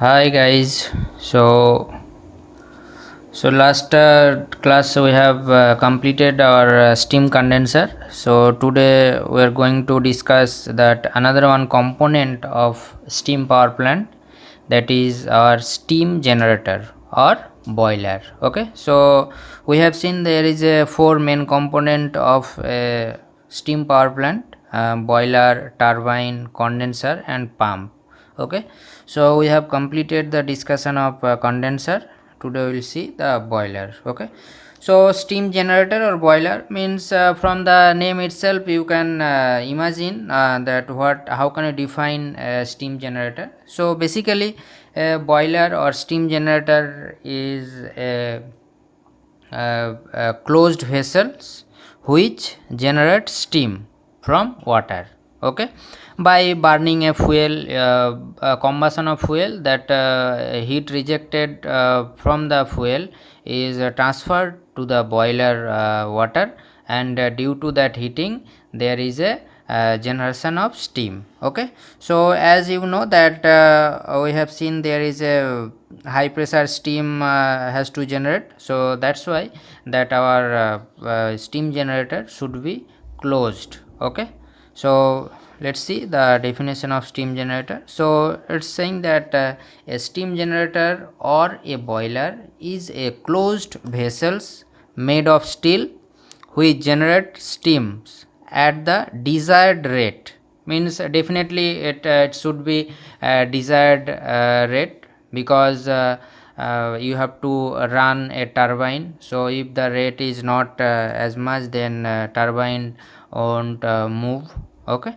Hi guys. So last class we have completed our steam condenser. So today we are going to discuss that another one component of steam power plant, that is our steam generator or boiler. Okay. So we have seen there is a four main component of a steam power plant: boiler, turbine, condenser, and pump. Okay, so we have completed the discussion of condenser. Today we will see the boiler. Okay, so steam generator or boiler means, from the name itself you can imagine that what how can you define a steam generator. So basically a boiler or steam generator is a closed vessels which generate steam from water. Okay, by burning a fuel, a combustion of fuel, that heat rejected from the fuel is transferred to the boiler water, and due to that heating there is a generation of steam. Okay, so as you know that we have seen there is a high pressure steam has to generate, so that's why that our steam generator should be closed. Okay, so let's see the definition of steam generator. So it's saying that a steam generator or a boiler is a closed vessels made of steel which generate steams at the desired rate. Means definitely it should be desired rate, because you have to run a turbine. So if the rate is not as much, then turbine won't move. Okay,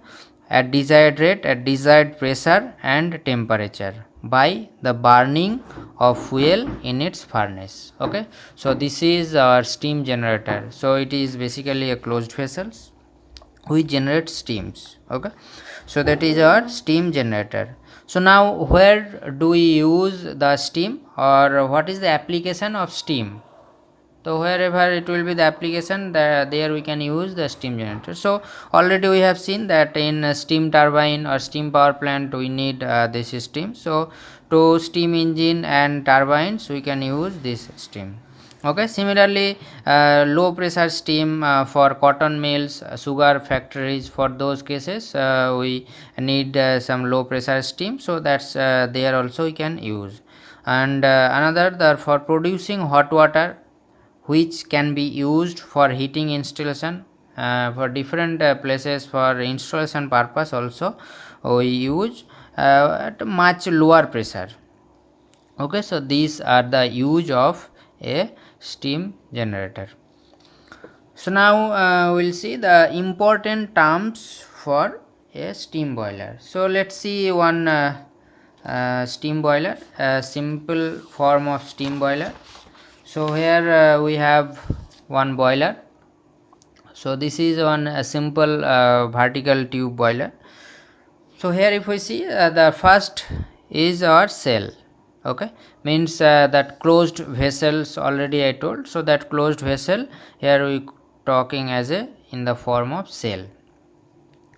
at desired rate, at desired pressure and temperature, by the burning of fuel in its furnace. Okay, so this is our steam generator. So it is basically a closed vessels which generate steams. Okay, so that is our steam generator. So now where do we use the steam, or what is the application of steam? So wherever it will be the application, there we can use the steam generator. So already we have seen that in a steam turbine or steam power plant we need this steam. So to steam engine and turbines we can use this steam. Okay, similarly low pressure steam for cotton mills, sugar factories, for those cases we need some low pressure steam, so that's there also we can use. And another, for producing hot water, which can be used for heating installation, for different places for installation purpose also we use at much lower pressure. Okay, so these are the use of a steam generator. So now we'll see the important terms for a steam boiler. So let's see one steam boiler, a simple form of steam boiler. So here we have one boiler. So this is one simple vertical tube boiler. So here if we see, the first is our cell. Okay, means that closed vessels already I told. So that closed vessel here we talking as a in the form of cell.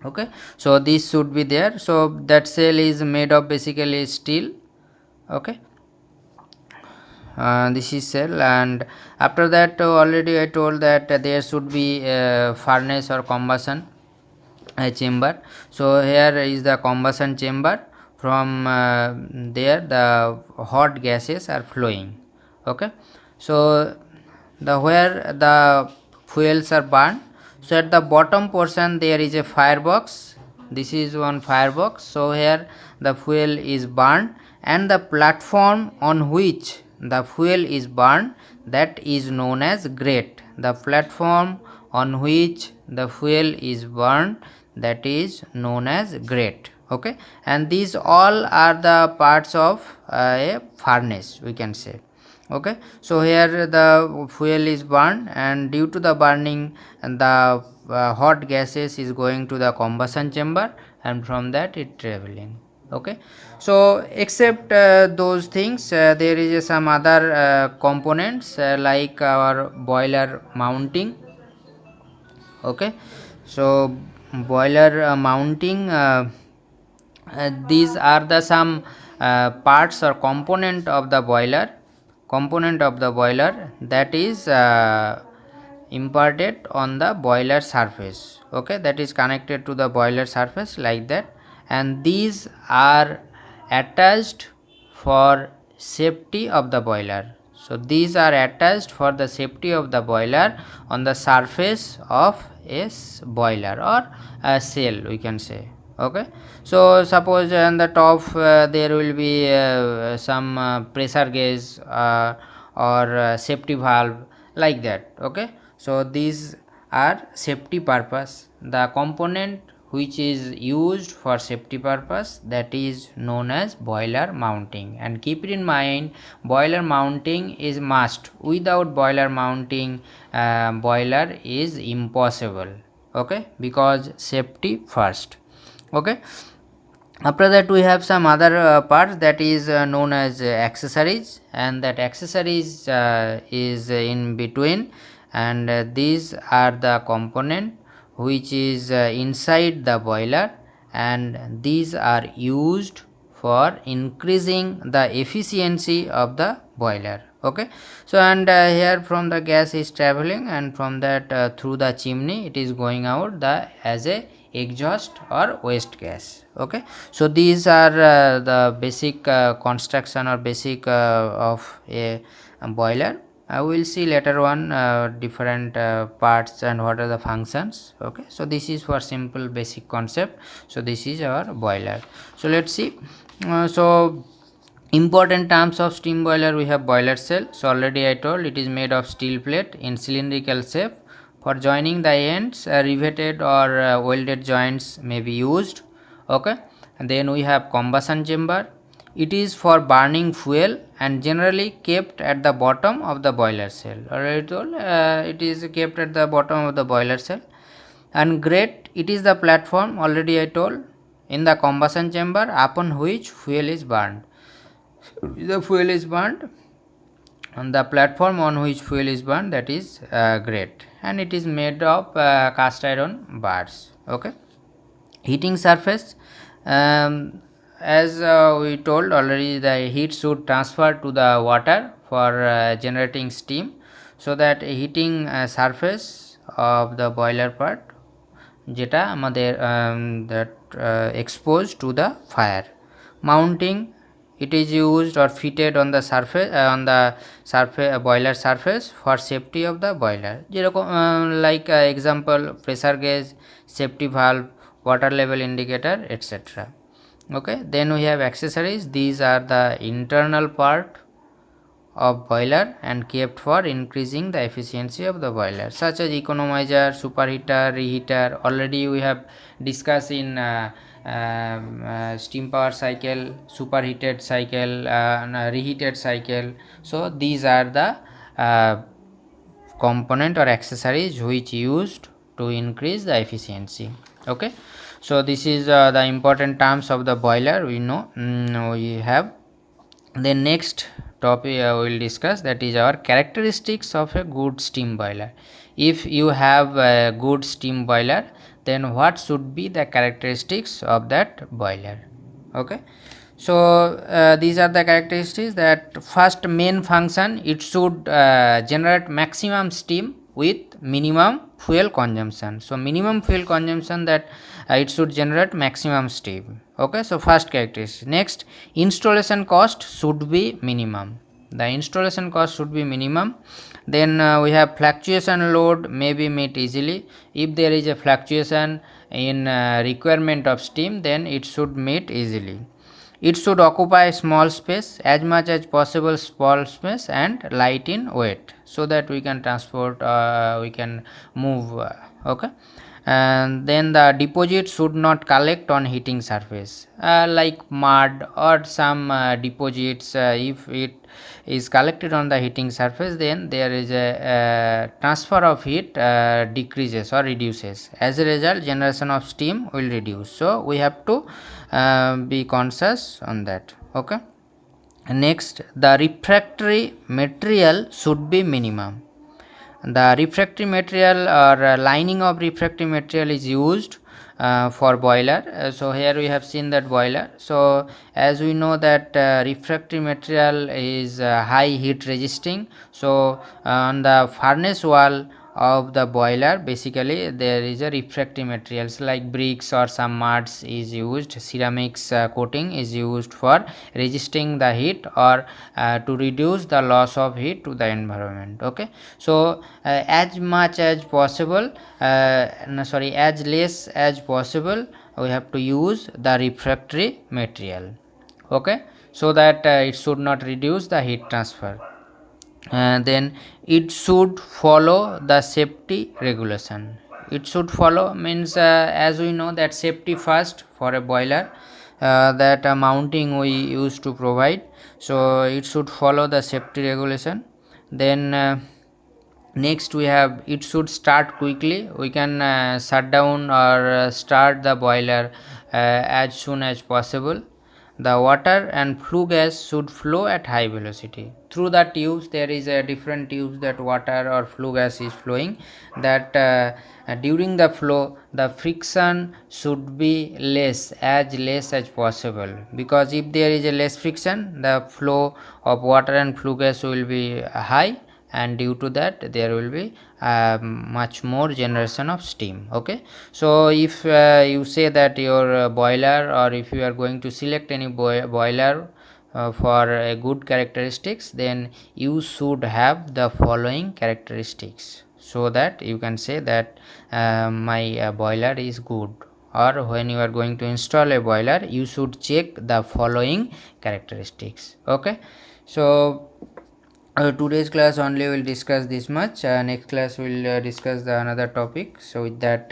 Okay, so this should be there. So that cell is made of basically steel. Okay, this is cell, and after that already I told that there should be a furnace or combustion chamber. So here is the combustion chamber. From there the hot gases are flowing. Okay, so the where the fuels are burned, so at the bottom portion there is a firebox. This is one firebox. So here the fuel is burned, and the platform on which the fuel is burned, that is known as grate. The platform on which the fuel is burned, that is known as grate. Okay, and these all are the parts of a furnace, we can say. Okay, so here the fuel is burned, and due to the burning, and the hot gases is going to the combustion chamber, and from that it traveling. Okay, so except those things, there is some other components like our boiler mounting. Okay, so boiler mounting, these are the some parts or component of the boiler that is imparted on the boiler surface, okay, that is connected to the boiler surface like that, and these are attached for safety of the boiler. So these are attached for the safety of the boiler on the surface of a boiler or a cell, we can say, okay. So suppose on the top there will be some pressure gauge or safety valve like that, okay. So these are safety purpose. The component which is used for safety purpose, that is known as boiler mounting, and keep it in mind, boiler mounting is must. Without boiler mounting, boiler is impossible, okay, because safety first, okay. After that we have some other parts that is known as accessories, and that accessories is in between, and these are the component which is inside the boiler, and these are used for increasing the efficiency of the boiler, okay. So and here from the gas is traveling, and from that through the chimney it is going out the as a exhaust or waste gas, okay. So these are the basic construction or basic of a boiler. I will see later on different parts and what are the functions, okay. So this is for simple basic concept. So this is our boiler. So let's see. So important terms of steam boiler, we have boiler shell. So already I told it is made of steel plate in cylindrical shape. For joining the ends, riveted or welded joints may be used, okay. And then we have combustion chamber. It is for burning fuel and generally kept at the bottom of the boiler shell. Already told it is kept at the bottom of the boiler shell. And grate, it is the platform, already I told, in the combustion chamber upon which fuel is burned. The fuel is burned on the platform on which fuel is burned, that is grate, and it is made of cast iron bars, okay. Heating surface, as we told already, the heat should transfer to the water for generating steam, so that heating surface of the boiler part যেটা আমাদের that exposed to the fire. Mounting, it is used or fitted on the surface boiler surface for safety of the boiler, যেরকম like example pressure gauge, safety valve, water level indicator, etc. Okay, then we have accessories. These are the internal part of boiler and kept for increasing the efficiency of the boiler, such as economizer, superheater, reheater. Already we have discussed in steam power cycle, superheated cycle, reheated cycle. So these are the component or accessories which used to increase the efficiency, okay. So this is the important terms of the boiler we know, we have. Then next topic we will discuss, that is our characteristics of a good steam boiler. If you have a good steam boiler, then what should be the characteristics of that boiler, okay. So these are the characteristics. That first main function, it should generate maximum steam with minimum fuel consumption. So minimum fuel consumption, that it should generate maximum steam, okay. So first characteristic. Next, installation cost should be minimum. The installation cost should be minimum. Then we have fluctuation load may be met easily. If there is a fluctuation in requirement of steam, then it should meet easily. It should occupy small space, as much as possible small space, and light in weight, so that we can transport, we can move, okay. And then the deposit should not collect on heating surface, like mud or some deposits. If it is collected on the heating surface, then there is a transfer of heat decreases or reduces. As a result, generation of steam will reduce. So we have to be conscious on that, okay. Next, the refractory material should be minimum. The refractory material or lining of refractory material is used for boiler. So here we have seen that boiler. So as we know that refractory material is high heat resisting, so on the furnace wall of the boiler basically there is a refractory materials like bricks or some muds is used, ceramics coating is used for resisting the heat or to reduce the loss of heat to the environment. Okay, so as much as possible, as less as possible we have to use the refractory material. Okay, so that it should not reduce the heat transfer. Then it should follow the safety regulation. It should follow means as we know that safety first for a boiler, that mounting we used to provide, so it should follow the safety regulation. Then next we have it should start quickly. We can shut down or start the boiler as soon as possible. The water and flue gas should flow at high velocity through the tubes. There is a different tubes that water or flue gas is flowing, that during the flow the friction should be less as possible, because if there is a less friction the flow of water and flue gas will be high, and due to that there will be much more generation of steam. Okay, so if you say that your boiler, or if you are going to select any boiler for a good characteristics, then you should have the following characteristics, so that you can say that my boiler is good. Or when you are going to install a boiler, you should check the following characteristics. Okay, so today's class only will discuss this much. Next class will discuss the another topic. So with that